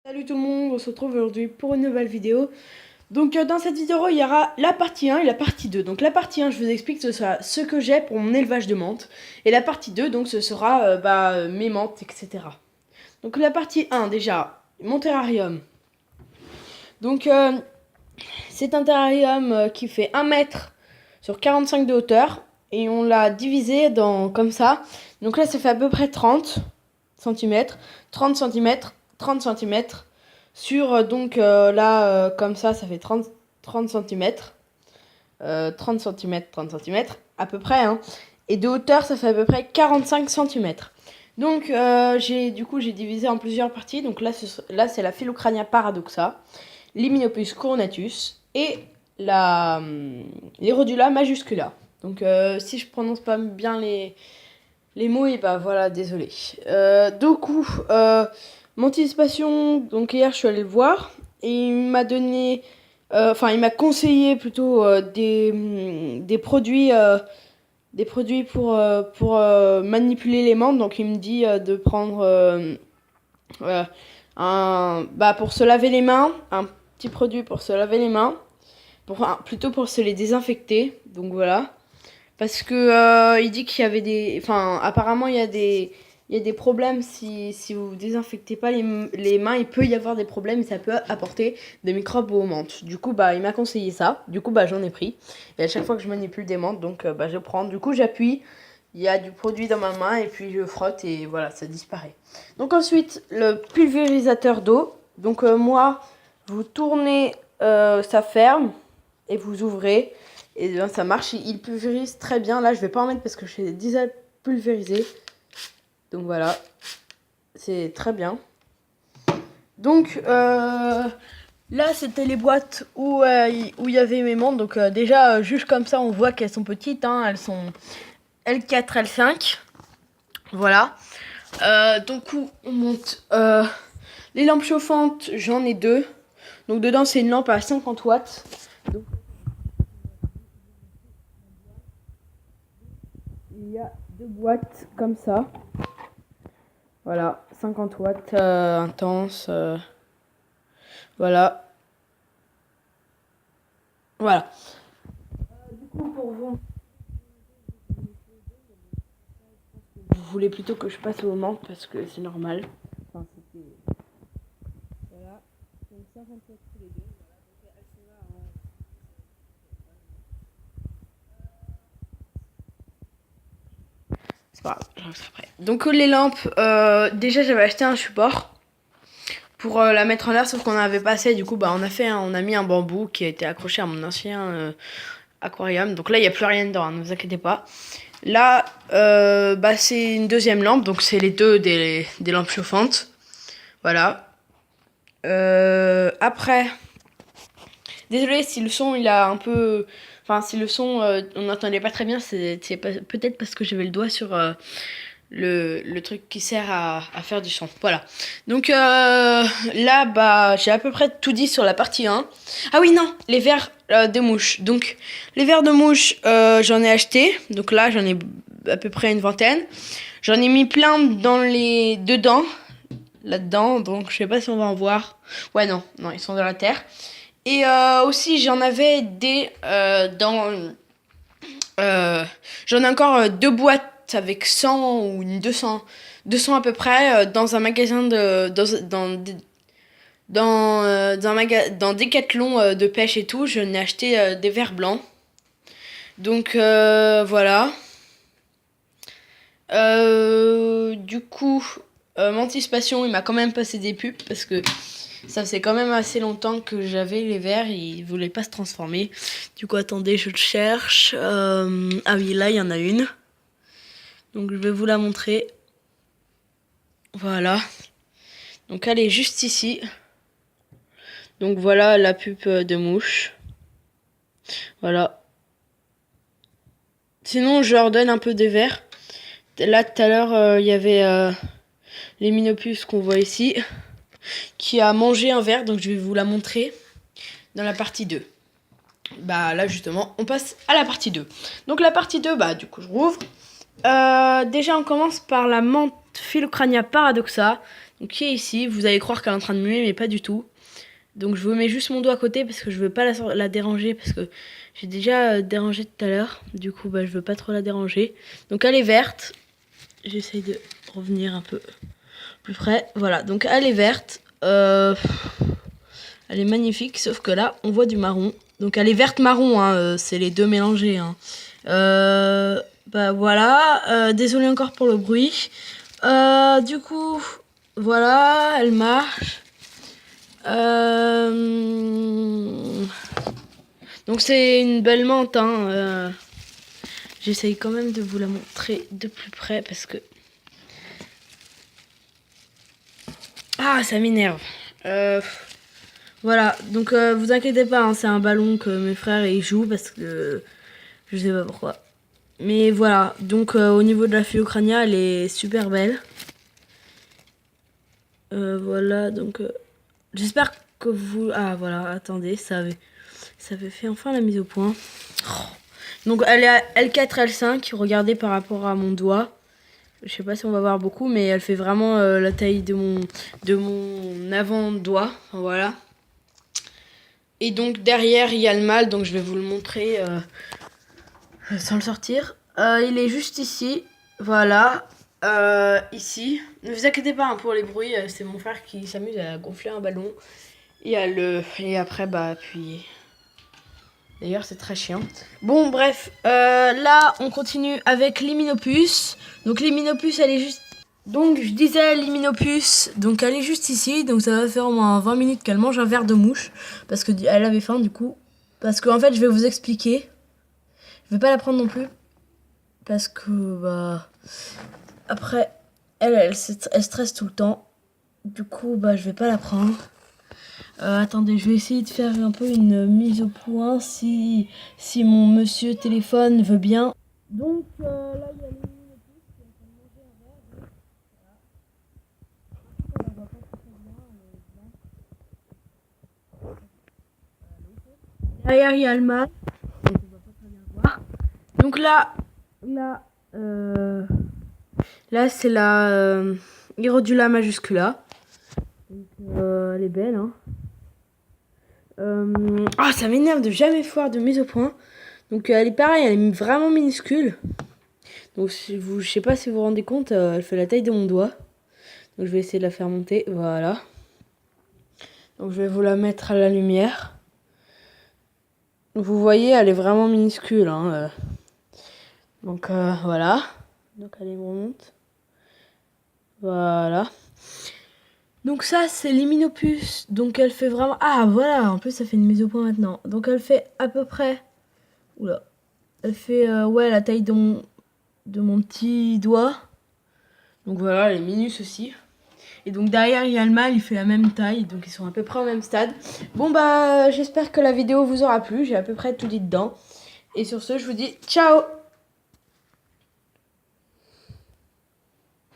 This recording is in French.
Salut tout le monde, on se retrouve aujourd'hui pour une nouvelle vidéo. Donc dans cette vidéo, il y aura la partie 1 et la partie 2. Donc la partie 1, je vous explique, ce sera ce que j'ai pour mon élevage de menthes. Et la partie 2, donc ce sera mes menthes, etc. Donc la partie 1, déjà, mon terrarium. Donc c'est un terrarium qui fait 1 mètre sur 45 de hauteur. Et on l'a divisé comme ça. Donc là, ça fait à peu près 30 cm, 30 cm, 30 cm. Sur, comme ça fait 30 cm. 30 cm, 30 cm, à peu près. Hein. Et de hauteur, ça fait à peu près 45 cm. Donc, j'ai divisé en plusieurs parties. Donc là, c'est la Phylocrania paradoxa, l'Hymenopus coronatus et l'Erodula majuscula. Donc, si je prononce pas bien les mots, et bah voilà, désolé. Mon anticipation, donc hier je suis allée le voir et il m'a donné, il m'a conseillé plutôt des produits pour manipuler les membres. Donc il me dit de prendre pour se laver les mains, un petit produit pour se laver les mains, plutôt pour se les désinfecter. Donc voilà. Parce que il dit qu'il y avait apparemment il y a des problèmes si vous désinfectez pas les mains, il peut y avoir des problèmes et ça peut apporter des microbes aux menthes. Du coup, il m'a conseillé ça. Du coup, j'en ai pris. Et à chaque fois que je manipule des menthes, donc je prends. Du coup, j'appuie. Il y a du produit dans ma main et puis je frotte et voilà, ça disparaît. Donc ensuite, le pulvérisateur d'eau. Donc moi, vous tournez, ça ferme et vous ouvrez. Et bien ça marche, il pulvérise très bien. Là je vais pas en mettre parce que je suis déjà pulvérisé. Donc voilà, c'est très bien. Donc là c'était les boîtes où il y avait mes menthes. Donc déjà juste comme ça on voit qu'elles sont petites. Hein. Elles sont L4, L5. Voilà. Donc on monte les lampes chauffantes, j'en ai 2. Donc dedans c'est une lampe à 50 watts. Donc, il y a 2 boîtes comme ça. Voilà, 50 watts intense. Voilà. Voilà. Du coup, pour vous voulez plutôt que je passe au menthes parce que c'est normal. Enfin, c'était... Voilà. Donc 50 watts tous les deux. Voilà. Donc elles sont là en... C'est pas grave, je reste après. Donc les lampes, déjà j'avais acheté un support pour la mettre en l'air, sauf qu'on avait passé, du coup on a mis un bambou qui a été accroché à mon ancien aquarium. Donc là il n'y a plus rien dedans, hein, ne vous inquiétez pas. Là c'est une deuxième lampe, donc c'est les deux des lampes chauffantes. Voilà. Après, désolé si le son il a un peu... Enfin si le son on n'entendait pas très bien, c'est peut-être parce que j'avais le doigt sur... le truc qui sert à faire du son. Voilà. Donc là, j'ai à peu près tout dit sur la partie 1. Ah oui, non, les verres de mouche. Donc, les verres de mouche, j'en ai acheté. Donc là, j'en ai à peu près une vingtaine. J'en ai mis plein dedans. Là-dedans. Donc, je sais pas si on va en voir. Ouais, non, ils sont dans la terre. Et aussi, j'en avais j'en ai encore 2 boîtes avec 100 ou 200 à peu près dans un magasin dans Decathlon de pêche et tout. Je n'ai acheté des verres blancs. Donc voilà. Du coup, mon anticipation, il m'a quand même passé des pubs parce que ça faisait quand même assez longtemps que j'avais les verres, ils voulaient pas se transformer. Du coup, attendez, je le cherche. Ah oui, là, il y en a une. Donc, je vais vous la montrer. Voilà. Donc, elle est juste ici. Donc, voilà la pub de mouche. Voilà. Sinon, je leur donne un peu des verres. Là, tout à l'heure, il y avait l'Hymenopus qu'on voit ici, qui a mangé un verre. Donc, je vais vous la montrer dans la partie 2. Là, justement, on passe à la partie 2. Donc, la partie 2, du coup, je rouvre. Déjà, on commence par la menthe Phylocrania paradoxa. Donc qui est ici. Vous allez croire qu'elle est en train de muer, mais pas du tout. Donc je vous mets juste mon doigt à côté parce que je veux pas la déranger, parce que j'ai déjà dérangé tout à l'heure. Du coup je veux pas trop la déranger. Donc elle est verte. J'essaye de revenir un peu plus près. Voilà, donc elle est verte. Elle est magnifique, sauf que là on voit du marron. Donc elle est verte marron, hein, c'est les deux mélangés. Hein. Voilà, désolé encore pour le bruit. Du coup, voilà, elle marche. Donc c'est une belle menthe. Hein. J'essaye quand même de vous la montrer de plus près parce que... Ah, ça m'énerve. Voilà, donc vous inquiétez pas, hein, c'est un ballon que mes frères ils jouent parce que je sais pas pourquoi. Mais voilà, donc au niveau de la Phyllocrania, elle est super belle. Voilà, donc j'espère que vous... Ah voilà, attendez, ça avait fait enfin la mise au point. Oh. Donc elle est à L4, L5, regardez par rapport à mon doigt. Je sais pas si on va voir beaucoup, mais elle fait vraiment la taille de mon avant-doigt. Voilà. Et donc derrière, il y a le mâle, donc je vais vous le montrer sans le sortir. Il est juste ici. Voilà. Ici. Ne vous inquiétez pas hein, pour les bruits, c'est mon frère qui s'amuse à gonfler un ballon. Et après, appuyer. D'ailleurs, c'est très chiant. Bon, bref. Là, on continue avec l'Hymenopus. Donc, l'Hymenopus, elle est juste... Donc, je disais l'Hymenopus. Donc, elle est juste ici. Donc, ça va faire au moins 20 minutes qu'elle mange un verre de mouche. Parce qu'elle avait faim, du coup. Parce qu'en fait, je vais vous expliquer. Je vais pas la prendre non plus. Parce que, après, elle stresse tout le temps. Du coup, je vais pas la prendre. Attendez, je vais essayer de faire un peu une mise au point si mon monsieur téléphone veut bien. Donc là, il y a les minutes qui est en train de manger un verre. Voilà. On la voit pas très bien. Derrière, il y a le mâle. Donc on va pas très bien voir. Donc là c'est la Hierodula majuscula. Donc elle est belle, hein. Ça m'énerve de jamais faire de mise au point. Donc elle est pareille, elle est vraiment minuscule. Donc je sais pas si vous vous rendez compte, elle fait la taille de mon doigt. Donc je vais essayer de la faire monter, voilà. Donc je vais vous la mettre à la lumière. Vous voyez, elle est vraiment minuscule. Hein. Donc voilà. Donc elle remonte. Voilà. Donc ça, c'est l'Hymenopus. Donc elle fait vraiment... Ah, voilà, en plus, ça fait une mise au point maintenant. Donc elle fait à peu près... Oula. Elle fait, la taille de mon petit doigt. Donc voilà, elle est minus aussi. Et donc derrière, il y a le mâle, il fait la même taille. Donc ils sont à peu près au même stade. Bon, j'espère que la vidéo vous aura plu. J'ai à peu près tout dit dedans. Et sur ce, je vous dis ciao!